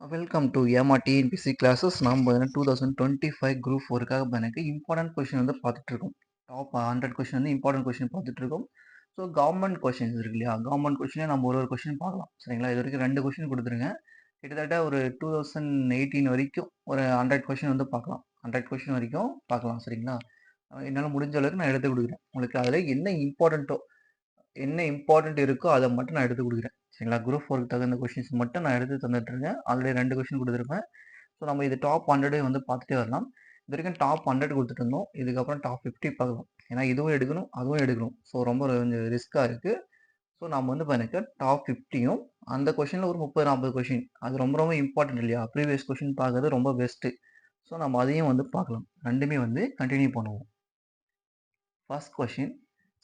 Welcome to ஏமா TNPSC classes. நாம் பார்த்தீங்கன்னா 2025 குரூப் 4க்காக எனக்கு இம்பார்ட்டன்ட் கொஸ்டின் வந்து பார்த்துட்டு இருக்கோம். டாப் 100 கொஸ்டின் வந்து இம்பார்ட்டன்ட் கொஸ்டின் பார்த்துட்டு இருக்கோம். ஸோ கவர்மெண்ட் கொஸ்டின்ஸ் இருக்கு இல்லையா, கவர்மெண்ட் கொஸ்டினே நம்ம ஒரு கொஸ்டின் பார்க்கலாம். சரிங்களா, இது வரைக்கும் 2 கொஸ்டின் கொடுத்துருங்க. கிட்டத்தட்ட ஒரு 2018 வரைக்கும் ஒரு 100 கொஸ்டின் வந்து பார்க்கலாம். 100 கொஸ்டின் வரைக்கும் பார்க்கலாம். சரிங்களா, என்னால் முடிஞ்ச அளவுக்கு நான் எடுத்து கொடுக்குறேன். உங்களுக்கு அதில் என்ன இம்பார்ட்டன்ட் இருக்கோ அதை மட்டும் நான் எடுத்து கொடுக்குறேன். சரிங்களா, குரூப் 4க்கு தகுந்த கொஸ்டின்ஸ் மட்டும் நான் எடுத்து தந்துட்டு இருக்கேன். ஆல்ரெடி 2 கொஸ்டின் கொடுத்துருப்பேன். ஸோ நம்ம இது டாப் 100 வந்து பார்த்துட்டே வரலாம். இது வரைக்கும் டாப் 100 கொடுத்துட்டு இருந்தோம். இதுக்கப்புறம் டாப் 50 பார்க்கலாம். ஏன்னா இதுவும் எடுக்கணும், அதுவும் எடுக்கணும். ஸோ ரொம்ப கொஞ்சம் ரிஸ்க்காக இருக்குது. ஸோ நம்ம வந்து எனக்கு டாப் 50யும் அந்த கொஷினில் ஒரு 30-40 கொஷின், அது ரொம்ப ரொம்ப இம்பார்ட்டன்ட் இல்லையா, ப்ரீவியஸ் கொஷின் பார்க்கறது ரொம்ப பெஸ்ட்டு. ஸோ நம்ம அதையும் வந்து பார்க்கலாம். ரெண்டுமே வந்து கண்டினியூ பண்ணுவோம். ஃபர்ஸ்ட் கொஷின்,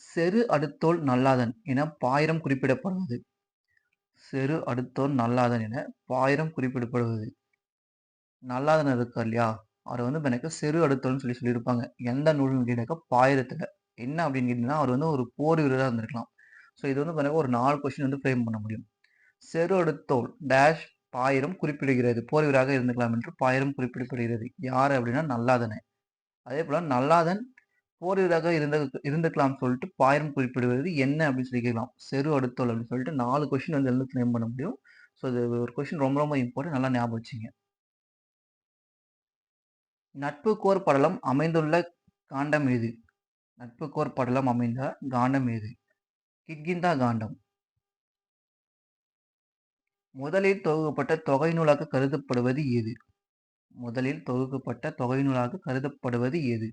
செரு அடுத்தோள் நல்லாதன் என பாயிரம் குறிப்பிடப்படுவது. செரு அடுத்தோள் நல்லாதன் என பாயிரம் குறிப்பிடப்படுவது. நல்லாதன் இருக்கா இல்லையா, அவர் வந்து எனக்கு செரு அடுத்தோள்னு சொல்லியிருப்பாங்க. எந்த நூல்னு கேட்டாக்க பாயிரத்துல. என்ன அப்படின்னு கேட்டீங்கன்னா, அவர் வந்து ஒரு போர் வீரராக இருந்திருக்கலாம். ஸோ இது வந்து எனக்கு ஒரு 4 கொஸ்டின் வந்து ஃப்ரேம் பண்ண முடியும். செரு அடுத்தோள் டேஷ் பாயிரம் குறிப்பிடுகிறது. போர் வீரராக இருந்திருக்கலாம் என்று பாயிரம் குறிப்பிடப்படுகிறது. யார் அப்படின்னா நல்லாதனை. அதே போல நல்லாதன் போர் வீரராக இருந்துக்கலாம் சொல்லிட்டு பாயிரம் குறிப்பிடுவது என்ன அப்படின்னு சொல்லி கேட்கலாம். செரு அடுத்தோள் அப்படின்னு சொல்லிட்டு 4 கொஸ்டின் வந்து எழுந்து ஃப்ரேம் பண்ண முடியும். ஸோ இது ஒரு கொஸ்டின் ரொம்ப ரொம்ப இம்பார்ட்டன்ட், நல்லா ஞாபகம் வச்சுங்க. நட்புக்கோர் படலம் அமைந்துள்ள காண்டம் எது? நட்புக்கோர் படலம் அமைந்த காண்டம் எது? கிட்கிந்தா காண்டம். முதலில் தொகுக்கப்பட்ட தொகை நூலாக கருதப்படுவது எது? முதலில் தொகுக்கப்பட்ட தொகை நூலாக கருதப்படுவது எது?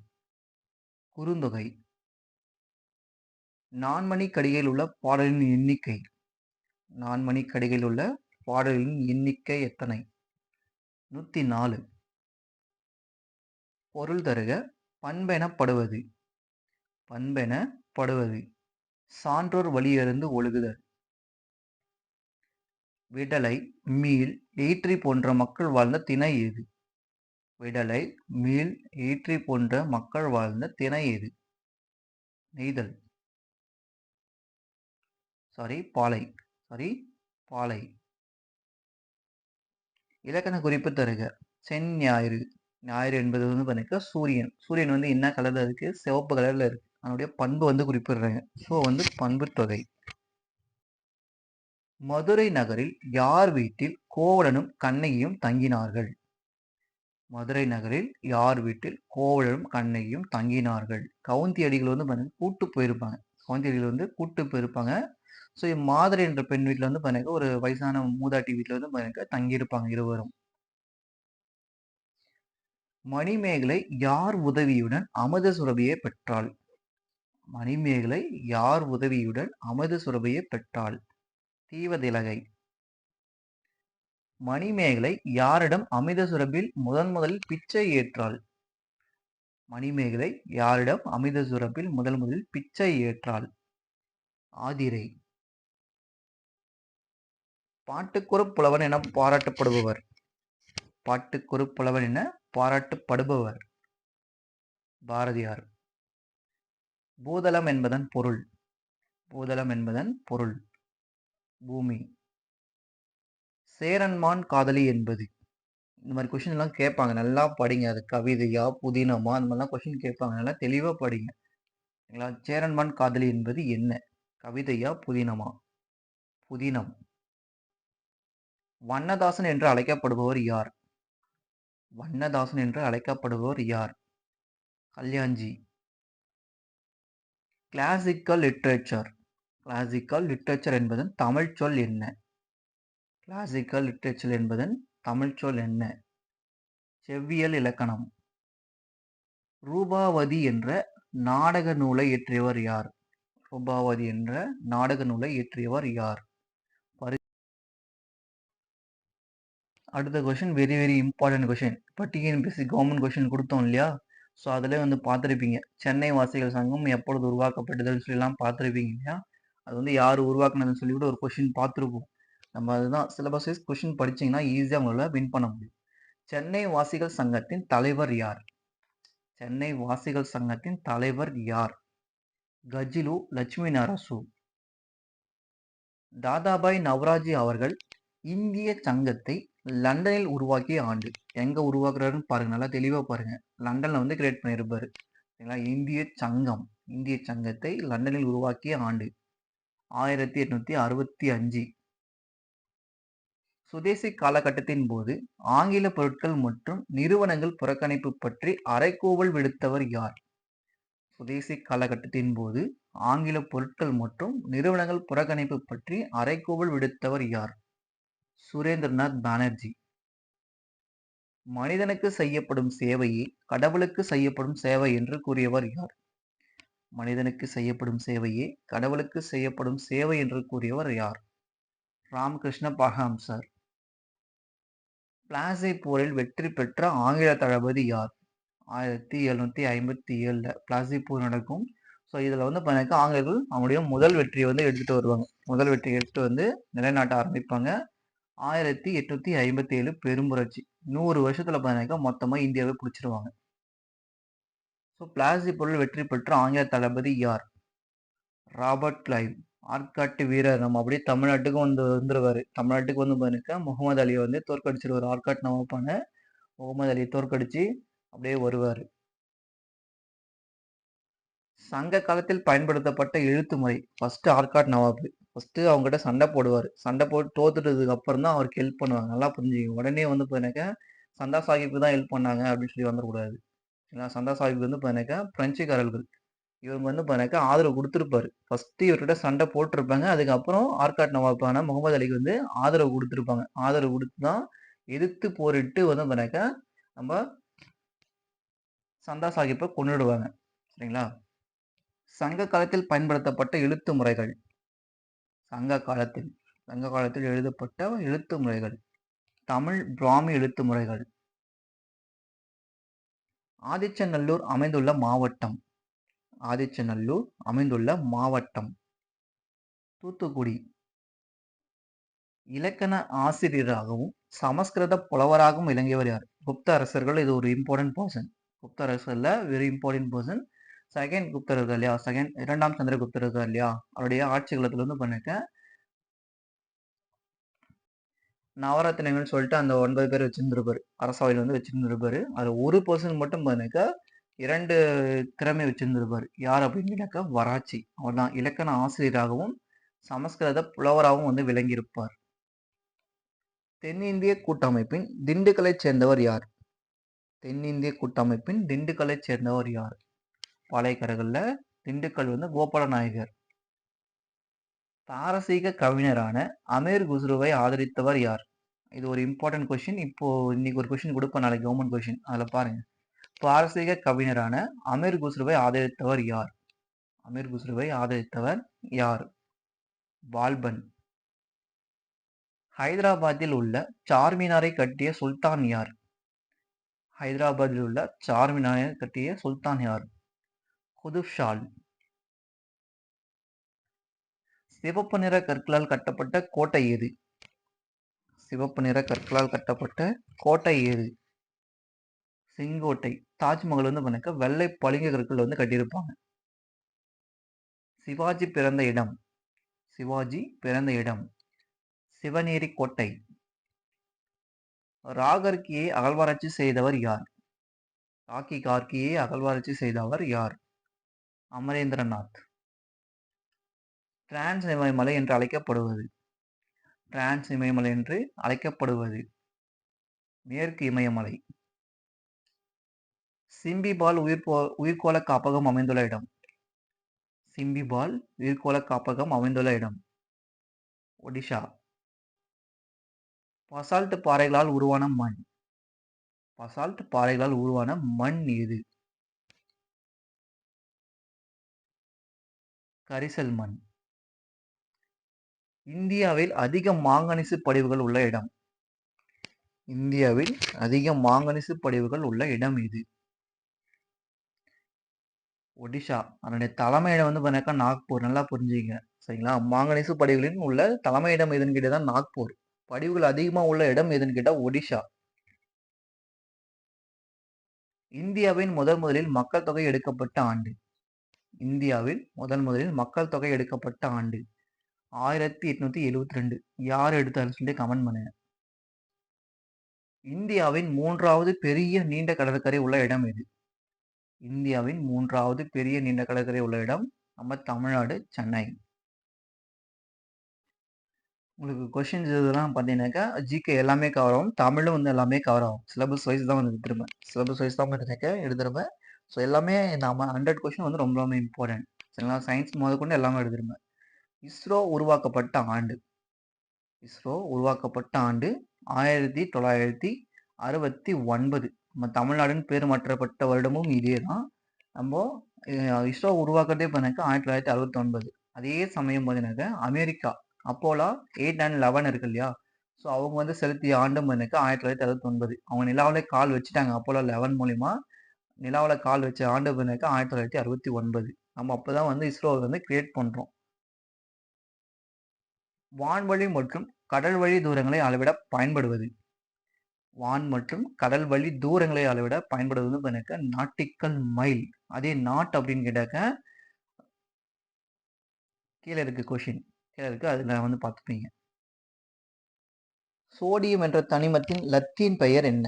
குறுந்தொகை. நான்மணி கடிகையில் உள்ள பாடலின் எண்ணிக்கை. நான்மணி கடிகையில் உள்ள பாடலின் எண்ணிக்கை எத்தனை? 104. பொருள் தருக. பண்பெனப்படுவது. பண்பெனப்படுவது சான்றோர் வழியறிந்து ஒழுகுதல். விடலை, மீள், ஈற்றி போன்ற மக்கள் வாழ்ந்த திணை எது? விடலை, மீள், ஈற்றி போன்ற மக்கள் வாழ்ந்த திணை எது? நெய்தல். பாலை. பாலை. இலக்கண குறிப்பு தருக. செஞ்ஞாயிறு. ஞாயிறு என்பது வந்து பாத்தீங்கன்னா சூரியன். சூரியன் வந்து என்ன கலர்ல இருக்கு? சிவப்பு கலர்ல இருக்கு. அதனுடைய பண்பு வந்து குறிப்பிடுறாங்க. ஸோ வந்து பண்பு தொகை. மதுரை நகரில் யார் வீட்டில் கோவலனும் கண்ணகியும் தங்கினார்கள்? மதுரை நகரில் யார் வீட்டில் கோவலனும் கண்ணகியும் தங்கினார்கள்? கவுந்தியடிகள் வந்து பாத்தீங்கன்னா கூட்டு போயிருப்பாங்க. கவுந்தியடிகள் வந்து கூட்டு போயிருப்பாங்க. ஸோ மாதுரை என்ற பெண் வீட்டில் வந்து பாத்தீங்கன்னா ஒரு வயசான மூதாட்டி வீட்டில் வந்து பாத்தீங்கன்னா தங்கியிருப்பாங்க இருவரும். மணிமேகலை யார் உதவியுடன் அமுத சுரபியை பெற்றாள்? மணிமேகலை யார் உதவியுடன் அமுத சுரபியை பெற்றாள்? தீவதிலகை. மணிமேகலை யாரிடம் அமிர்த சுரபில் முதலில் பிச்சை ஏற்றாள்? மணிமேகலை யாரிடம் அமிர்த சுரபில் முதலில் பிச்சை ஏற்றாள்? ஆதிரை. பாட்டுக்குறு புலவன் என பாராட்டப்படுபவர். பாட்டுக்குறு புலவன் என பாராட்டப்படுபவர் பாரதியார். பூதளம் என்பதன் பொருள். பூதளம் என்பதன் பொருள் பூமி. சேரன்மான் காதலி என்பது. இந்த மாதிரி கொஸ்டின் எல்லாம் கேட்பாங்க, நல்லா படிங்க. அது கவிதையா புதினமா அந்த மாதிரிலாம் கொஸ்டின் கேட்பாங்க, நல்லா தெளிவா படிங்க. சேரன்மான் காதலி என்பது என்ன? கவிதையா புதினமா? புதினம். வண்ணதாசன் என்று அழைக்கப்படுபவர் யார்? வண்ணதாசன் என்று அழைக்கப்படுபவர் யார்? Kalyanji. Classical literature. Classical literature என்பதன் தமிழ் சொல் என்ன? கிளாசிக்கல் லிட்ரேச்சர் என்பதன் தமிழ் சொல் என்ன? செவ்வியல் இலக்கணம். ரூபாவதி என்ற நாடக நூலை இயற்றியவர் யார்? ரூபாவதி என்ற நாடக நூலை இயற்றியவர் யார்? அடுத்த question very very important question. இப்போ டிஎன்பிஎஸ்சி கவர்மெண்ட் கொஸ்டின் கொடுத்தோம் இல்லையா, ஸோ அதில் வந்து பார்த்துருப்பீங்க. சென்னை வாசிகள் சங்கம் எப்பொழுது உருவாக்கப்பட்டதுன்னு சொல்லிலாம் பார்த்துருப்பீங்க இல்லையா. அது வந்து யார் உருவாக்குனதுன்னு சொல்லிவிட்டு ஒரு கொஸ்டின் பார்த்துருப்போம். நம்ம அதுதான் சிலபஸ் வைஸ் கொஸ்டின் படிச்சிங்கன்னா ஈஸியாக உங்களால் வின் பண்ண முடியும். சென்னை வாசிகள் சங்கத்தின் தலைவர் யார்? சென்னை வாசிகள் சங்கத்தின் தலைவர் யார்? கஜிலு லட்சுமி நரசு. தாதாபாய் நவராஜி அவர்கள் இந்திய சங்கத்தை லண்டனில் உருவாக்கிய ஆண்டு. எங்க உருவாக்குறாருன்னு பாருங்க. நல்லா தெளிவா பாருங்க. லண்டன்ல வந்து கிரியேட் பண்ணியிருப்பாரு. சரிங்களா? இந்திய சங்கத்தை லண்டனில் உருவாக்கிய ஆண்டு 1865. சுதேசி காலகட்டத்தின் போது ஆங்கில பொருட்கள் மற்றும் நிறுவனங்கள் புறக்கணிப்பு பற்றி அறைகூவல் விடுத்தவர் யார்? சுதேசி காலகட்டத்தின் போது ஆங்கில பொருட்கள் மற்றும் நிறுவனங்கள் புறக்கணிப்பு பற்றி அறைகூவல் விடுத்தவர் யார்? சுரேந்திரநாத் பானர்ஜி. மனிதனுக்கு செய்யப்படும் சேவையே கடவுளுக்கு செய்யப்படும் சேவை என்று கூறியவர் யார்? மனிதனுக்கு செய்யப்படும் சேவையே கடவுளுக்கு செய்யப்படும் சேவை என்று கூறியவர் யார்? ராமகிருஷ்ண பரமஹம்சர். பிளாசி போரில் வெற்றி பெற்ற ஆங்கில தளபதி யார்? 1757 பிளாசி போர் நடக்கும். ஸோ இதில் வந்து பார்த்தீங்கன்னா ஆங்கிலேயர்கள் அவங்களுடைய முதல் வெற்றியை வந்து எடுத்துட்டு வருவாங்க. முதல் வெற்றியை எடுத்துட்டு வந்து நிலைநாட்ட ஆரம்பிப்பாங்க. 1857 பெரும்புரட்சி. 100 வருஷத்துல பார்த்தீங்கன்னா மொத்தமா இந்தியாவை பிடிச்சிருவாங்க. ஸோ பிளாசி போரில் வெற்றி பெற்ற ஆங்கில தளபதி யார்? Robert Clive. ஆற்காட்டு வீரர். நம்ம அப்படியே தமிழ்நாட்டுக்கு வந்துருவாரு. தமிழ்நாட்டுக்கு வந்து பார்த்தீங்கன்னா முகமது அலியை வந்து தோற்கடிச்சிருவாரு. ஆற்காட்டு நவாப்பான முகமது அலியை தோற்கடிச்சு அப்படியே வருவாரு. சங்க காலத்தில் பயன்படுத்தப்பட்ட எழுத்து முறை. ஃபர்ஸ்ட் ஆற்காட் நவாப். ஃபர்ஸ்ட் அவங்ககிட்ட சண்டை போடுவார். சண்டை போட்டு தோத்துட்டதுக்கு அப்புறம் தான் அவருக்கு ஹெல்ப் பண்ணுவாங்க. நல்லா புரிஞ்சுக்கங்க. உடனே வந்து பார்த்தீங்கன்னாக்கா சந்தா சாஹிப்புக்கு தான் ஹெல்ப் பண்ணாங்க அப்படின்னு சொல்லி வந்துடக்கூடாது. ஏன்னா சந்தா சாஹிப் வந்து பார்த்தீங்கன்னாக்கா பிரெஞ்சுக்காரர்கள். இவங்க வந்து பார்த்தீங்கன்னாக்கா ஆதரவு கொடுத்துருப்பாரு. ஃபர்ஸ்ட் இவர்கிட்ட சண்டை போட்டிருப்பாங்க. அதுக்கப்புறம் ஆற்காட் நவாப்பான முகமது அலிக்கு வந்து ஆதரவு கொடுத்துருப்பாங்க. ஆதரவு கொடுத்து தான் எதிர்த்து போரிட்டு வந்து பார்த்தீங்கன்னாக்கா நம்ம சந்தா சாஹிப்பை கொன்னுடுவாங்க. சரிங்களா? சங்க காலத்தில் பயன்படுத்தப்பட்ட எழுத்து முறைகள். சங்க காலத்தில் எழுதப்பட்ட எழுத்து முறைகள். தமிழ் பிராமி எழுத்து முறைகள். ஆதிச்சநல்லூர் அமைந்துள்ள மாவட்டம். ஆதிச்சநல்லூர் அமைந்துள்ள மாவட்டம். தூத்துக்குடி. இலக்கண ஆசிரியராகவும் சமஸ்கிருத புலவராகவும் விளங்கியவர் யார்? குப்த அரசர்கள். இது ஒரு இம்பார்ட்டன்ட் பர்சன். குப்த அரசர்ல வெரி இம்பார்ட்டன்ட் பர்சன். செகண்ட் குப்தர் இருக்கார் இல்லையா? இரண்டாம் சந்திரகுப்தர் இருக்கார் இல்லையா? அவருடைய ஆட்சி காலத்துல வந்து பண்ணிருக்க நவரத்தினங்கள் சொல்லிட்டு அந்த 9 பேர் வச்சிருந்திருப்பாரு. அரசவையில் வந்து வச்சிருந்திருப்பாரு. அதுல ஒரு பர்சன் மட்டும் பண்ணிருக்க 2 திறமை வச்சிருந்திருப்பாரு. யார் அப்படின்னு கேட்டாக்கா வராச்சி. அவர் தான் இலக்கண ஆசிரியராகவும் சமஸ்கிருத புலவராகவும் வந்து விளங்கியிருப்பார். தென்னிந்திய கூட்டமைப்பின் திண்டுக்கலைச் சேர்ந்தவர் யார்? தென்னிந்திய கூட்டமைப்பின் திண்டுக்கலைச் சேர்ந்தவர் யார்? பாளையக்காரர்கள்ல திண்டுக்கல் வந்து கோபால நாயகர். பாரசீக கவிஞரான அமீர் குஸ்ருவை ஆதரித்தவர் யார்? இது ஒரு இம்பார்ட்டன்ட் கொஸ்டின். இப்போ இன்னைக்கு ஒரு கொஸ்டின் கொடுப்பேன், நாளைக்கு கவர்மெண்ட் கொஸ்டின். அதுல பாருங்க. பாரசீக கவிஞரான அமீர் குஸ்ருவை ஆதரித்தவர் யார்? அமீர் குஸ்ருவை ஆதரித்தவர் யார்? பால்பன். ஹைதராபாத்தில் உள்ள சார்மினாரை கட்டிய சுல்தான் யார்? ஹைதராபாத்தில் உள்ள சார்மினாரை கட்டிய சுல்தான் யார்? குதுப் ஷால். சிவப்பு நிற கற்களால் கட்டப்பட்ட கோட்டை எது? சிவப்பு நிற கற்களால் கட்டப்பட்ட கோட்டை எது? செங்கோட்டை. தாஜ்மஹால் வந்து பண்ணக்க வெள்ளை பளிங்கு கற்கள் வந்து கட்டியிருப்பாங்க. சிவாஜி பிறந்த இடம். சிவாஜி பிறந்த இடம் சிவநேரி கோட்டை. ராகர்கியை அகழ்வாராய்ச்சி செய்தவர் யார்? ராக்கி கார்கியை அகழ்வாராய்ச்சி செய்தவர் யார்? அமரேந்திரநாத். டிரான்ஸ் இமயமலை என்று அழைக்கப்படுவது. டிரான்ஸ் இமயமலை என்று அழைக்கப்படுவது மேற்கு இமயமலை. சிம்பிபால் உயிர்கோள காப்பகம் அமைந்துள்ள இடம். சிம்பிபால் உயிர்கோள காப்பகம் அமைந்துள்ள இடம் ஒடிஷா. பசால்ட் பாறைகளால் உருவான மண். பசால்ட் பாறைகளால் உருவான மண் எது? கரிசல் மண். இந்தியாவில் அதிக மாங்கனீசு படிவுகள் உள்ள இடம். இந்தியாவில் அதிக மாங்கனீசு படிவுகள் உள்ள இடம் இது ஒடிஷா. அதனுடைய தலைமையிடம் வந்து பண்ணாக்கா நாக்பூர். நல்லா புரிஞ்சுங்க. சரிங்களா? மாங்கனீசு படிவுகளின் உள்ள தலைமையிடம் எதுன்னு கேட்டதான் நாக்பூர். படிவுகள் அதிகமா உள்ள இடம் எதுன்னு கேட்டா ஒடிஷா. இந்தியாவின் முதலில் மக்கள் தொகை எடுக்கப்பட்ட ஆண்டு. இந்தியாவில் முதலில் மக்கள் தொகை எடுக்கப்பட்ட ஆண்டு 1872. யார் எடுத்தாருன்னு சொல்லிட்டு கமெண்ட் பண்ணுங்க. இந்தியாவின் 3வது பெரிய நீண்ட கடற்கரை உள்ள இடம் எது? இந்தியாவின் 3வது பெரிய நீண்ட கடற்கரை உள்ள இடம் நம்ம தமிழ்நாடு, சென்னை. உங்களுக்கு கொஸ்டின்ஸ் இதெல்லாம் பார்த்தீங்கன்னாக்கா, ஜிகே எல்லாமே கவர் ஆகும். தமிழும் வந்து எல்லாமே கவர் ஆகும். சிலபஸ் வைஸ் தான் வந்து எடுத்துருப்பேன். சிலபஸ் வைஸ் தான் பார்த்தீங்கன்னாக்கா எடுத்துருப்பேன். ஸோ எல்லாமே நாம 100 கொஸ்டின் வந்து ரொம்ப ரொம்ப இம்பார்ட்டன்ட். சரிங்களா? சயின்ஸ் முதற்கொண்டு எல்லாமே எடுத்துருப்பேன். இஸ்ரோ உருவாக்கப்பட்ட ஆண்டு. இஸ்ரோ உருவாக்கப்பட்ட ஆண்டு 1969. நம்ம தமிழ்நாடுன்னு பேர் மாற்றப்பட்ட வருடமும் இதே தான். நம்ம இஸ்ரோ உருவாக்குறதே பார்த்தீங்கன்னாக்கா 1969. அதே சமயம் பார்த்தீங்கன்னாக்கா அமெரிக்கா அப்போலா 8 அண்ட் 11 இருக்கு இல்லையா? ஸோ அவங்க வந்து செலுத்திய ஆண்டும் பார்த்தீங்கன்னாக்கா 1969. அவங்க நிலாவிலே கால் வச்சுட்டாங்க அப்போலோ 11 மூலியமா. நிலாவில் கால் வச்ச ஆண்டு பார்த்தீங்கன்னாக்கா 1969. நம்ம அப்பதான் வந்து இஸ்ரோவை வந்து கிரியேட் பண்றோம். வான்வழி மற்றும் கடல் வழி தூரங்களை அளவிட பயன்படுவது. வான் மற்றும் கடல் வழி தூரங்களை அளவிட பயன்படுவது பார்த்தீங்கன்னாக்கா நாட்டிக்கல் மைல். அதே நாட் அப்படின்னு கேட்டாக்க கீழே இருக்கு கொஷின். கீழே இருக்கு அதுல வந்து பார்த்துப்பீங்க. சோடியம் என்ற தனிமத்தின் லத்தீன் பெயர் என்ன?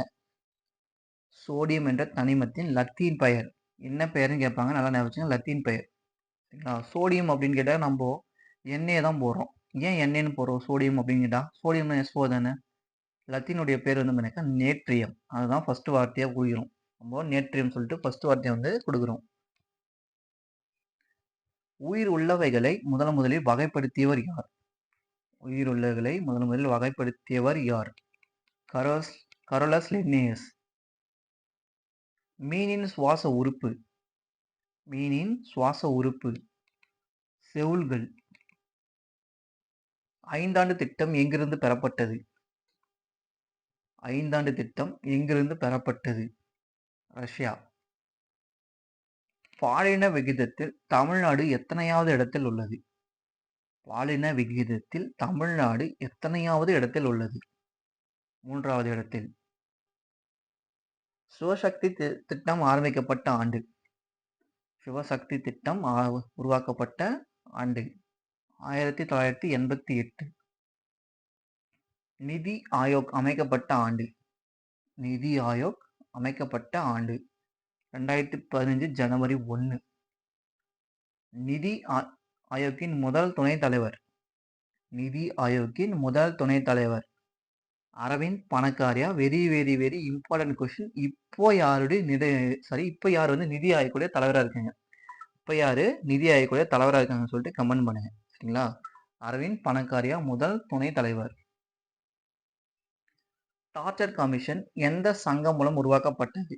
சோடியம் என்ற தனிமத்தின் லத்தீன் பெயர் என்ன பெயர்னு கேட்பாங்க. நல்லா ஞாபகம் லத்தீன் பெயர். சரிங்களா? சோடியம் அப்படின்னு கேட்டா நம்ம எண்ணெயை தான் போடுறோம். ஏன் எண்ணெய்னு போடுறோம் சோடியம் அப்படின்னு கேட்டா? சோடியம் எஸ்ஓ தானே. லத்தீனுடைய பேர் வந்து பார்த்தீங்கன்னா நேட்ரியம். அதுதான் ஃபர்ஸ்ட் வார்த்தையா கொடுக்கிறோம். நம்ம நேட்ரியம் சொல்லிட்டு ஃபர்ஸ்ட் வார்த்தையை வந்து கொடுக்குறோம். உயிர் உள்ளவைகளை முதலில் வகைப்படுத்தியவர் யார்? உயிர் உள்ளவைகளை முதலில் வகைப்படுத்தியவர் யார்? Carolus Linnaeus. மீனின் சுவாச உறுப்பு. மீனின் சுவாச உறுப்பு செவுள்கள். ஐந்தாண்டு திட்டம் எங்கிருந்து பெறப்பட்டது? ஐந்தாண்டு திட்டம் எங்கிருந்து பெறப்பட்டது? ரஷ்யா. பாலின விகிதத்தில் தமிழ்நாடு எத்தனையாவது இடத்தில் உள்ளது? பாலின விகிதத்தில் தமிழ்நாடு எத்தனையாவது இடத்தில் உள்ளது? 3வது இடத்தில். சிவசக்தி திட்டம் ஆரம்பிக்கப்பட்ட ஆண்டு. சிவசக்தி திட்டம் உருவாக்கப்பட்ட ஆண்டு 1988. நிதி ஆயோக் அமைக்கப்பட்ட ஆண்டு. நிதி ஆயோக் அமைக்கப்பட்ட ஆண்டு 2015 ஜனவரி 1. நிதி ஆயோக்கின் முதல் துணைத் தலைவர். நிதி ஆயோக்கின் முதல் துணைத் தலைவர் Arvind Panagariya. Very very very important question. இப்போ யார் வந்து நிதி ஆயோக்குடைய தலைவரா இருக்காங்க? இப்போ யாரு நிதி ஆயோக்குடைய தலைவரா இருக்காங்கன்னு சொல்லிட்டு கமெண்ட் பண்ணுங்க. சரிங்களா? அரவிந்த் பணக்காரியா முதல் துணைத் தலைவர். டார்ச்சர் கமிஷன் எந்த சங்கம் மூலம் உருவாக்கப்பட்டது?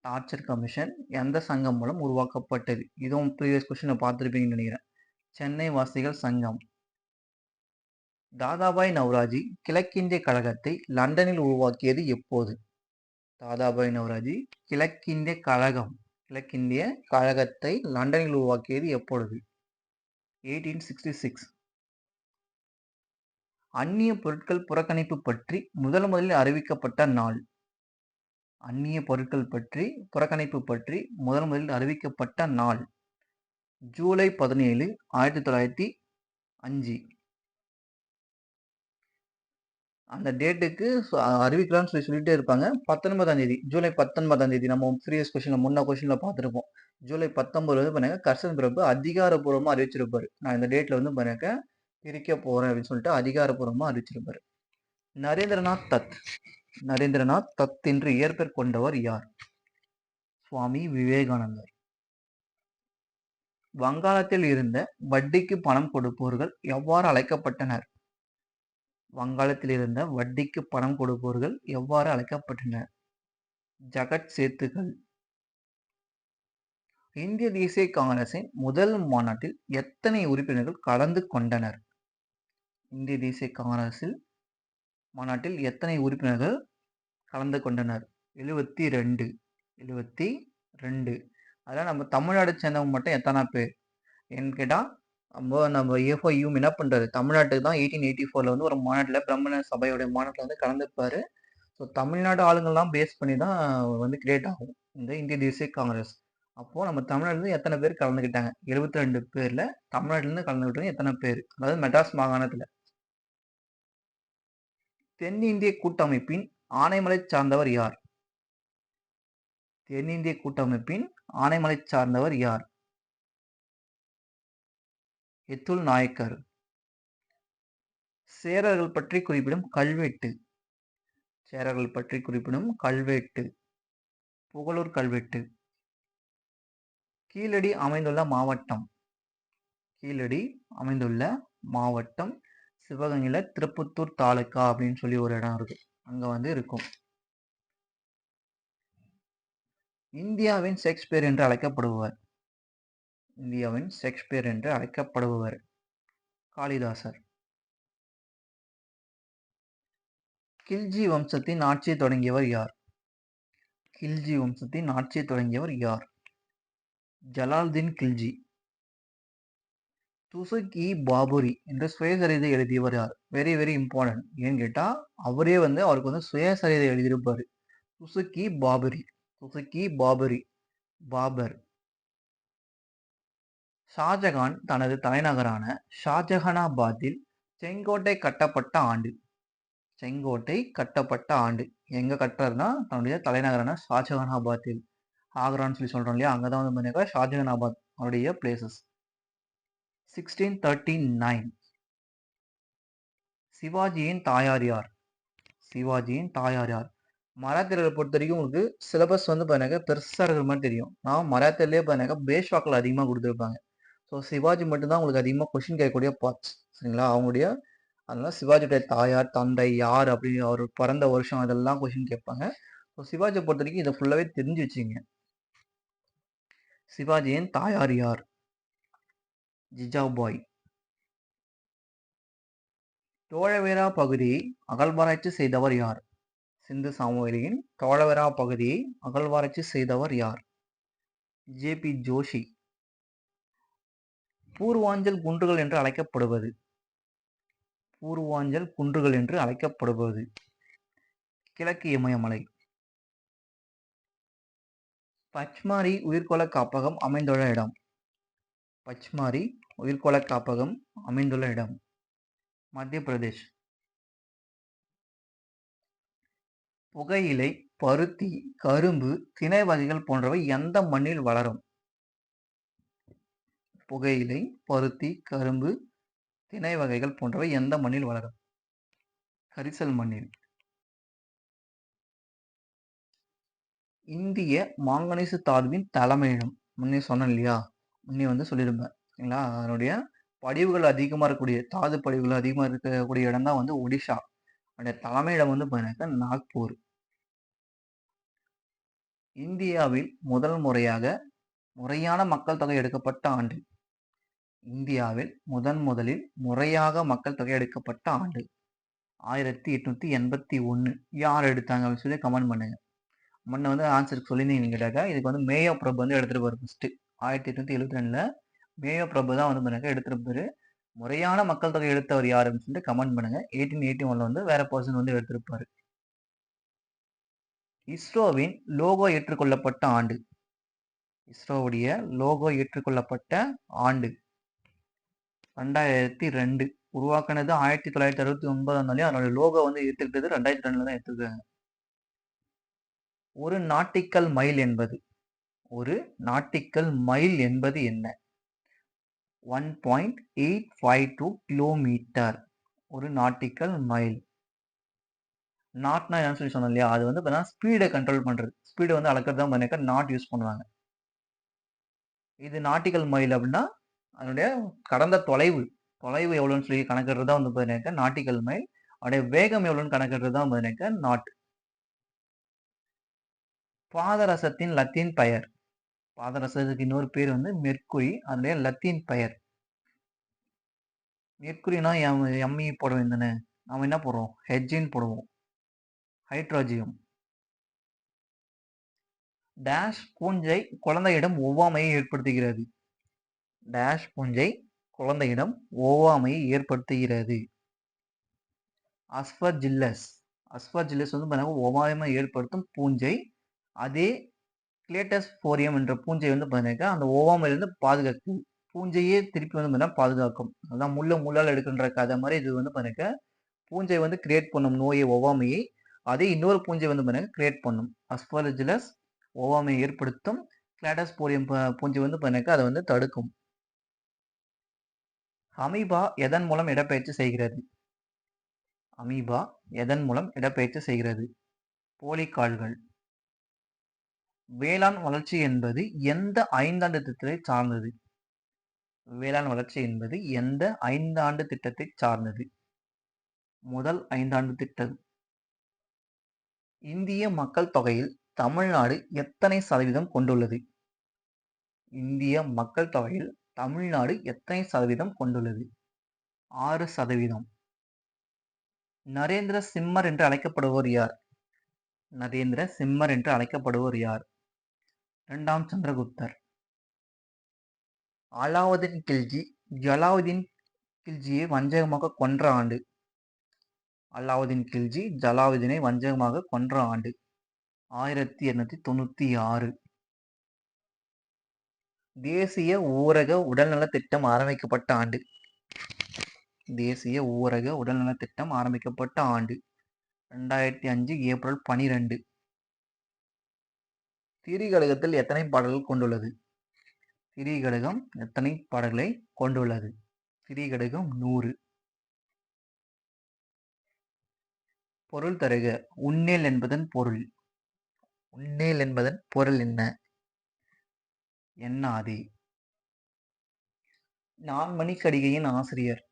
டார்ச்சர் கமிஷன் எந்த சங்கம் மூலம் உருவாக்கப்பட்டது? இதுவும் ப்ரீவியஸ் கொஸ்டினை பார்த்துருப்பீங்கன்னு நினைக்கிறேன். சென்னை வாசிகள் சங்கம். தாதாபாய் நவ்ரோஜி கிழக்கிந்திய கழகத்தை லண்டனில் உருவாக்கியது எப்போது? தாதாபாய் நவ்ரோஜி கிழக்கிந்திய கழகத்தை லண்டனில் உருவாக்கியது எப்பொழுது? 1866. அந்நிய பொருட்கள் புறக்கணிப்பு பற்றி முதலில் அறிவிக்கப்பட்ட நாள். அந்நிய பொருட்கள் பற்றி புறக்கணிப்பு பற்றி முதலில் அறிவிக்கப்பட்ட நாள் ஜூலை 17, 1905. அந்த டேட்டுக்கு அறிவிக்கலாம்னு சொல்லிட்டே இருப்பாங்க. 19ஆம் தேதி, ஜூலை 19ஆம் தேதி நம்ம ப்ரீவியஸ் கொஸ்டின்ல முன்ன கொஸ்டின்ல பார்த்துருப்போம். ஜூலை 19 வந்து பாருங்க கர்சன் பிரபு அதிகாரப்பூர்வமா அறிவிச்சிருப்பாரு. நான் இந்த டேட்ல வந்து பாருங்க பிரிக்க போறேன் அப்படின்னு சொல்லிட்டு அதிகாரப்பூர்வமா அறிவிச்சிருப்பாரு. நரேந்திரநாத் தத் என்று இயற்பெயர் கொண்டவர் யார்? சுவாமி விவேகானந்தர். வங்காளத்தில் இருந்த வட்டிக்கு பணம் கொடுப்பவர்கள் எவ்வாறு அழைக்கப்பட்டனர்? வங்காளத்தில் இருந்த வட்டிக்கு பணம் கொடுப்பவர்கள் எவ்வாறு அழைக்கப்பட்டனர்? ஜகத் சேத்துகள். இந்திய தேசிய காங்கிரசின் முதல் மாநாட்டில் எத்தனை உறுப்பினர்கள் கலந்து கொண்டனர்? இந்திய தேசிய காங்கிரசில் மாநாட்டில் எத்தனை உறுப்பினர்கள் கலந்து கொண்டனர்? 72. 72. அதெல்லாம் நம்ம தமிழ்நாடு சேர்ந்தவங்க மட்டும் எத்தனை பேர் ஏன்னு கேட்டா நம்ம ஏஃபோயூ என்ன பண்றாரு? தமிழ்நாட்டுக்கு தான் 1884 வந்து ஒரு மாநாட்டில் பிரம்மண சபையோட மாநாட்டில் வந்து கலந்துப்பாரு. ஸோ தமிழ்நாடு ஆளுங்கள்லாம் பேஸ் பண்ணி தான் வந்து கிரியேட் ஆகும் இந்த இந்திய தேசிய காங்கிரஸ். அப்போ நம்ம தமிழ்நாட்டிலேருந்து எத்தனை பேர் கலந்துக்கிட்டாங்க? 72 பேர்ல தமிழ்நாட்டிலேருந்து கலந்துக்கிட்டவங்க எத்தனை பேர்? அதாவது மெட்ராஸ் மாகாணத்துல. தென்னிந்திய கூட்டமைப்பின் ஆனைமலை சார்ந்தவர் யார்? தென்னிந்திய கூட்டமைப்பின் ஆனைமலை சார்ந்தவர் யார்? எத்துல் நாயக்கர். சேரர்கள் பற்றி குறிப்பிடும் கல்வெட்டு. சேரர்கள் பற்றி குறிப்பிடும் கல்வெட்டு. புகழூர் கல்வெட்டு. கீழடி அமைந்துள்ள மாவட்டம். கீழடி அமைந்துள்ள மாவட்டம் சிவகங்கையில திருப்பத்தூர் தாலுக்கா அப்படின்னு சொல்லி ஒரு இடம் இருக்கு. அங்க வந்து இருக்கும். இந்தியாவின் ஷேக்ஸ்பியர் என்று அழைக்கப்படுபவர். இந்தியாவின் ஷேக்ஸ்பியர் என்று அழைக்கப்படுபவர் காளிதாசர். கில்ஜி வம்சத்தின் ஆட்சியை தொடங்கியவர் யார்? கில்ஜி வம்சத்தின் ஆட்சியை தொடங்கியவர் யார்? ஜலாலுதீன் கில்ஜி. துசுக்-இ பாபுரி என்ற சுயசரிதை எழுதியவர் யார்? Very very important. ஏன்னு கேட்டா அவரே வந்து அவருக்கு வந்து சுயசரிதை எழுதியிருப்பாரு. துசுக்-இ பாபுரி. துசுக்-இ பாபுரி. பாபர். ஷாஜகான் தனது தலைநகரான ஷாஜஹானாபாத்தில் செங்கோட்டை கட்டப்பட்ட ஆண்டு. செங்கோட்டை கட்டப்பட்ட ஆண்டு எங்க கட்டுறாருன்னா தன்னுடைய தலைநகரான ஷாஜஹானாபாத்தில். ஆக்ரான்னு சொல்லி சொல்றோம் இல்லையா, அங்கதான் வந்து பார்த்தீங்கன்னா ஷாஜஹானாபாத் அவருடைய பிளேசஸ். 1639. சிவாஜியின் தாயார் யார்? சிவாஜியின் தாயார் யார்? மராத்தியர்களை பொறுத்த வரைக்கும் உங்களுக்கு சிலபஸ் வந்து பார்த்தீங்கன்னா பெருசா இருக்கிற மாதிரி தெரியும். நான் மராத்தியர்லேயே பார்த்தீங்கன்னா பேஷ்வாக்கள் அதிகமாக கொடுத்துருப்பாங்க. ஸோ சிவாஜி மட்டும்தான் உங்களுக்கு அதிகமாக கொஸ்டின் கேட்கக்கூடிய பார்ட்ஸ். சரிங்களா? அவங்களுடைய அதனால சிவாஜியுடைய தாயார் தந்தை யார் அப்படின்னு அவர் பிறந்த வருஷம் அதெல்லாம் கொஸ்டின் கேட்பாங்க. ஸோ சிவாஜியை பொறுத்த வரைக்கும் இதை ஃபுல்லாவே தெரிஞ்சு வச்சுங்க. சிவாஜியின் தாயார் யார்? ஜிஜாபாய். தோழவேரா பகுதியை அகழ்வாராய்ச்சி செய்தவர் யார்? சிந்து சாமுவேலியின் தோழவேரா பகுதியை அகழ்வாராய்ச்சி செய்தவர் யார்? ஜே.பி. ஜோஷி. பூர்வாஞ்சல் குன்றுகள் என்று அழைக்கப்படுவது. பூர்வாஞ்சல் குன்றுகள் என்று அழைக்கப்படுவது கிழக்கு இமயமலை. பச்மாரி உயிர்கோள காப்பகம் அமைந்துள்ள இடம். பச்மாரி உயிர்கோள காப்பகம் அமைந்துள்ள இடம் மத்திய பிரதேஷ். புகையிலை, பருத்தி, கரும்பு, திணை வகைகள் போன்றவை எந்த மண்ணில் வளரும்? புகையிலை, பருத்தி, கரும்பு, திணை வகைகள் போன்றவை எந்த மண்ணில் வளரும்? கரிசல் மண்ணில். இந்திய மாங்கனீசு தாதுவின் தலைமையிடம். முன்னே சொன்னேன் இல்லையா, முன்னே வந்து சொல்லியிருப்பேன் சரிங்களா, அதனுடைய படிவுகள் அதிகமாக இருக்கக்கூடிய தாது படிவுகள் அதிகமாக இருக்கக்கூடிய இடம் தான் வந்து ஒடிஷா. அதோட தலைமையிடம் வந்து பார்த்தீங்கன்னா நாக்பூர். இந்தியாவில் முதல் முறையாக முறையான மக்கள் தொகை எடுக்கப்பட்ட ஆண்டு. இந்தியாவில் முதலில் முறையாக மக்கள் தொகை எடுக்கப்பட்ட ஆண்டு 1881. யார் எடுத்தாங்க அப்படின்னு சொல்லி கமெண்ட் பண்ணுங்க. முன்ன வந்து ஆன்சருக்கு சொல்லியிருந்தீங்கன்னு கேட்டாக்கா இதுக்கு வந்து மேயோ பிரபு வந்து எடுத்துருப்பாரு ஃபர்ஸ்ட். 1872 மேயோ பிரபு தான் வந்து பண்ணாக்க எடுத்திருப்பாரு. முறையான மக்கள் தொகை எடுத்தவர் யார் அப்படின்னு சொல்லிட்டு கமெண்ட் பண்ணுங்க. 1881 வந்து வேற பர்சன் வந்து எடுத்திருப்பாரு. இஸ்ரோவின் லோகோ ஏற்றுக்கொள்ளப்பட்ட ஆண்டு. இஸ்ரோவுடைய லோகோ ஏற்றுக்கொள்ளப்பட்ட ஆண்டு 2002. உருவாக்கினது 1969. அதனுடைய லோகோ வந்து ஏற்றுக்கிட்டது 2002 தான் எடுத்துருக்காங்க. ஒரு நாட்டிக்கல் மைல் என்பது. ஒரு நாட்டிக்கல் மைல் என்பது என்ன? 1.852 கிலோமீட்டர். ஒரு நாட்டிக்கல் மைல். நாட்னா என்னன்னு சொல்லி சொன்னோம் இல்லையா, அது வந்து பார்த்தீங்கன்னா ஸ்பீடை கண்ட்ரோல் பண்றது. ஸ்பீடை வந்து அளக்கிறது தான் பார்த்தீங்கன்னா நாட் யூஸ் பண்ணுவாங்க. இது நாட்டிக்கல் மைல் அப்படின்னா அதனுடைய கடந்த தொலைவு எவ்வளோன்னு சொல்லி கணக்கிடுறது தான் வந்து பார்த்தீங்கன்னா நாட்டிக்கல் மைல். அதோடைய வேகம் எவ்வளோன்னு கணக்கிடுறது தான் பார்த்தீங்கன்னா நாட். பாதரசத்தின் லத்தீன் பெயர். பாதரசத்துக்கு இன்னொரு பேர் வந்து மெர்க்குரி. அதனுடைய லத்தீன் பெயர். மெர்க்குரினா எம்இ போட வேண்டியதானே, நம்ம என்ன போடுறோம்? ஹெச்இன்னு போடுவோம். ஹைட்ரோஜியம். டேஷ் பூஞ்சை குழந்தையிடம் ஒவ்வாமையை ஏற்படுத்துகிறது. டேஷ் பூஞ்சை குழந்தையிடம் ஒவ்வாமையை ஏற்படுத்துகிறது. அஸ்பர்ஜில்லஸ். அஸ்பர்ஜில்லஸ் வந்து பார்த்தீங்கன்னா ஒவ்வாமை ஏற்படுத்தும் பூஞ்சை. அதே கிளேட்டஸ்போரியம் என்ற பூஞ்சை வந்து பார்த்தீங்கன்னாக்கா அந்த ஒவ்வாமையிலிருந்து பாதுகாக்குது. பூஞ்சையே திருப்பி வந்து பார்த்தீங்கன்னா பாதுகாக்கும். அதான் முள்ளால் எடுக்கின்ற கதை மாதிரி இது வந்து பார்த்தீங்கன்னாக்கா பூஞ்சை வந்து கிரியேட் பண்ணும் நோயை ஒவ்வாமையை அதே இன்னொரு பூஞ்சை வந்து பார்த்தீங்கன்னா கிரியேட் பண்ணும். அஸ்பர்ஜிலஸ் ஒவ்வாமையை ஏற்படுத்தும். கிளாடஸ்போரியம் பூஞ்சை வந்து பார்த்தீங்கன்னாக்கா அதை வந்து தடுக்கும். அமீபா எதன் மூலம் இடப்பெயர்ச்சி செய்கிறது? அமீபா எதன் மூலம் இடப்பெயர்ச்சி செய்கிறது? போலிக்கால்கள். வேளாண் வளர்ச்சி என்பது எந்த 5 ஆண்டு திட்டத்தை சார்ந்தது? வேளாண் வளர்ச்சி என்பது எந்த 5 ஆண்டு திட்டத்தை சார்ந்தது? முதல் 5 ஆண்டு திட்டம். இந்திய மக்கள் தொகையில் தமிழ்நாடு எத்தனை சதவீதம் கொண்டுள்ளது? இந்திய மக்கள் தொகையில் தமிழ்நாடு எத்தனை சதவீதம் கொண்டுள்ளது? 6%. நரேந்திர சிம்மர் என்று அழைக்கப்படுவோர் யார்? நரேந்திர சிம்மர் என்று அழைக்கப்படுவோர் யார்? 2ஆம் சந்திரகுப்தர். அலாவுதீன் கில்ஜி ஜலாவுதீன் கில்ஜியை வஞ்சகமாக கொன்ற ஆண்டு? அலாவுதீன் கில்ஜி ஜலாவுதீனை வஞ்சகமாக கொன்ற ஆண்டு 1896. தேசிய ஊரக உடல்நல திட்டம் ஆரம்பிக்கப்பட்ட ஆண்டு? தேசிய ஊரக உடல்நல திட்டம் ஆரம்பிக்கப்பட்ட ஆண்டு 2005 ஏப்ரல் 12. திரிகடுகத்தில் எத்தனை பாடல்கள் கொண்டுள்ளது? திரிகடுகம் எத்தனை பாடல்களை கொண்டுள்ளது? திரிகடுகம் 100. பொருள் தருக. உண்ணேல் என்பதன் பொருள். உண்ணேல் என்பதன் பொருள் என்ன? எண்ணாதே. நான்மணிக்கடிகையின் ஆசிரியர்.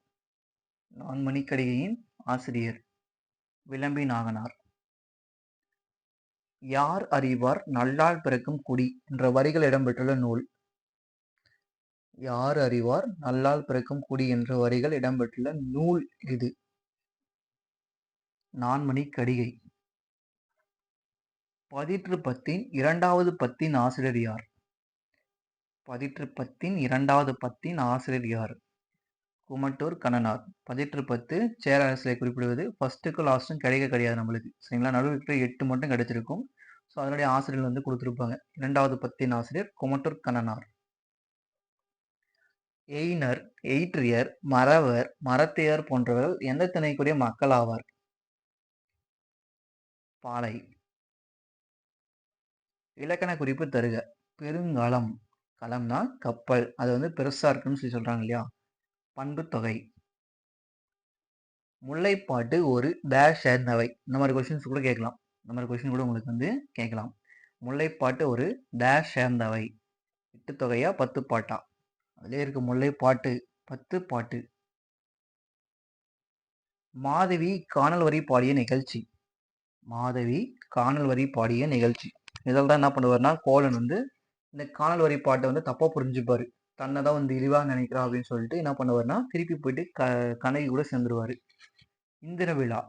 நான்மணிக்கடிகையின் ஆசிரியர் விளம்பி நாகனார். யார் அறிவார் நல்லால் பிறக்கும் குடி என்ற வரிகள் இடம்பெற்றுள்ள நூல்? யார் அறிவார் நல்லால் பிறக்கும் குடி என்ற வரிகள் இடம்பெற்றுள்ள நூல் இது? நான்மணிக்கடிகை. பதிற்று பத்தின் 2வது பத்தின் ஆசிரியர் யார்? பதிற்று பத்தின் 2வது பத்தின் ஆசிரியர் யார்? குமட்டூர் கண்ணனார். பதிற்று பத்து சேர அரசியலை குறிப்பிடுவது ஃபர்ஸ்ட்டுக்கும் லாஸ்ட்டும் கிடையாது நம்மளுக்கு. சரிங்களா? நடுவில் இருக்கிற 8 மட்டும் கிடைச்சிருக்கும். ஸோ அதனுடைய ஆசிரியர் வந்து கொடுத்துருப்பாங்க. 2வது பத்தின் ஆசிரியர் குமட்டூர் கண்ணனார். எயினர், எயிற்றியர், மறவர், மரத்தையர் போன்றவர்கள் எந்த திணைக்குரிய மக்கள் ஆவார்? பாலை. இலக்கண குறிப்பு தருக. பெருங்கலம். களம்னா கப்பல். அது வந்து பெருசா இருக்குன்னு சொல்லி சொல்றாங்க இல்லையா? பண்பு தொகை. முல்லைப்பாட்டு ஒரு டேஷ் சேர்ந்தவை. இந்த மாதிரி கொஸ்டின்ஸ் கூட கேட்கலாம். இந்த மாதிரி கொஸ்டின் கூட உங்களுக்கு வந்து கேட்கலாம். முல்லைப்பாட்டு ஒரு டேஷ் சேர்ந்தவை. 8 தொகையா 10 பாட்டா? அதிலே இருக்கு முல்லைப்பாட்டு 10 பாட்டு. மாதவி காணல் வரி பாடிய நிகழ்ச்சி. மாதவி காணல் வரி பாடிய நிகழ்ச்சி. இதில் தான் என்ன பண்ணுவார்னா கோலன் வந்து இந்த காணல் வரி பாட்டை வந்து தப்பா புரிஞ்சுப்பாரு. தன்னை தான் வந்து இழிவா நினைக்கிறா அப்படின்னு சொல்லிட்டு என்ன பண்ணுவார்னா திருப்பி போயிட்டு கனகி கூட சேர்ந்துருவாரு. இந்திர விழா.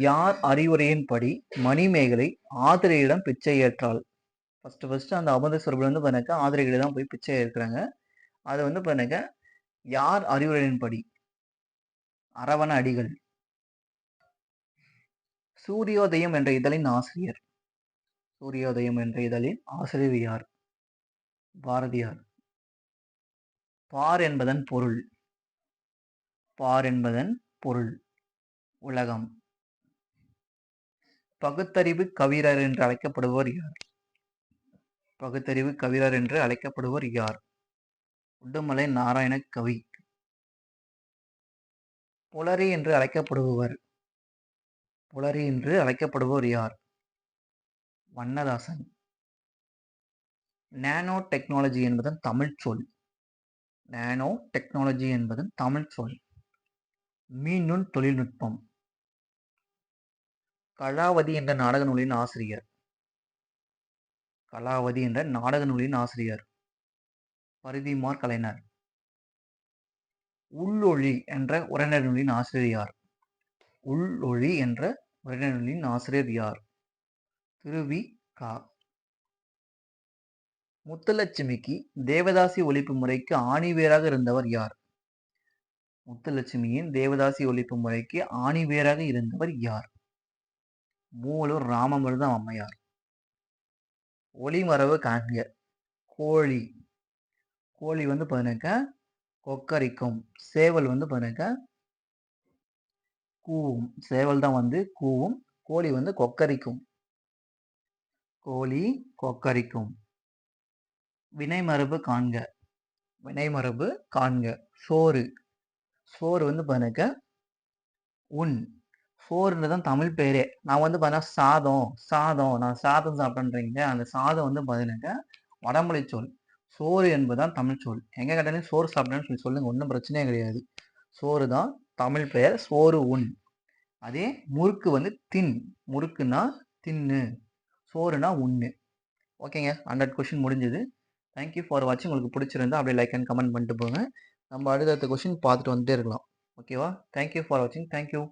யார் அறிவுரையின்படி மணிமேகலை ஆதிரையிடம் பிச்சை ஏற்றாள்? ஃபர்ஸ்ட் அந்த அபதஸ்வரபுல வந்து பண்ணாக்க ஆதிரைகளை தான் போய் பிச்சை ஏற்கிறாங்க. அதை வந்து பண்ணாக்க யார் அறிவுரையின்படி? அரவண அடிகள். சூரியோதயம் என்ற இதழின் ஆசிரியர். சூரியோதயம் என்ற இதழின் ஆசிரியர் யார்? பாரதியார். பார் என்பதன் பொருள். பார் என்பதன் பொருள் உலகம். பகுத்தறிவு கவிஞர் என்று அழைக்கப்படுவர் யார்? பகுத்தறிவு கவிஞர் என்று அழைக்கப்படுவர் யார்? உடுமலை நாராயண கவி. புலரி என்று அழைக்கப்படுபவர். புலரி என்று அழைக்கப்படுபவர் யார்? வண்ணதாசன். நானோ டெக்னாலஜி என்பதன் தமிழ் சொல். நானோ டெக்னாலஜி என்பதன் தமிழ் சொல் மீநுண் தொழில்நுட்பம். கலாவதி என்ற நாடக நூலின் ஆசிரியர். கலாவதி என்ற நாடக நூலின் ஆசிரியர் பரிதிமார் கலைஞர். உள்ளொளி என்ற உரைநடை நூலின் ஆசிரியர் யார்? உள்ளொளி என்ற உரைநடை நூலின் ஆசிரியர் யார்? திருவி கா. முத்துலட்சுமிக்கு தேவதாசி ஒழிப்பு முறைக்கு ஆணிவேராக இருந்தவர் யார்? முத்துலட்சுமியின் தேவதாசி ஒழிப்பு முறைக்கு ஆணிவேராக இருந்தவர் யார்? மூவலூர் ராமாமிர்தம் அம்மையார். ஒளிமரபு காண்க. கோழி. கோழி வந்து பார்த்தீங்கன்னாக்கா கொக்கரிக்கும். சேவல் வந்து பார்த்தீங்கன்னாக்கா கூவும். சேவல் தான் வந்து கூவும். கோழி வந்து கொக்கரிக்கும். கோழி கொக்கரிக்கும். வினைமரபு காண்க. வினைமரபு காண்க. சோறு. சோறு வந்து பார்த்தீங்கன்னாக்கா உண். சோறுன்றது தான் தமிழ் பெயரே. நான் வந்து பார்த்தீங்கன்னா சாதம், சாதம் நான் சாதம் சாப்பிட்டேன்றீங்க. அந்த சாதம் வந்து பார்த்தீங்கன்னாக்கா வடமொழி சொல். சோறு என்பதுதான் தமிழ் சொல். எங்க கேட்டாலும் சோறு சாப்பிட்டேன்னு சொல்லி சொல்லுங்க. ஒண்ணும் பிரச்சனையே கிடையாது. சோறு தான் தமிழ் பெயர். சோறு உண். அதே முறுக்கு வந்து தின். முறுக்குன்னா தின்னு. சோறுனா உண்ணு. ஓகேங்க. 100 கொஸ்டின் முடிஞ்சது. தேங்க் யூ ஃபார் வாட்சிங். உங்களுக்கு பிடிச்சிருந்தா அப்படியே லைக் அண்ட் கமெண்ட் பண்ணிட்டு போங்க. நம்ம அடுத்தடுத்த கொஸ்டின் பார்த்துட்டு வந்துட்டே இருக்கலாம். ஓகேவா? தேங்க் யூ ஃபார் வாட்சிங். Thank you.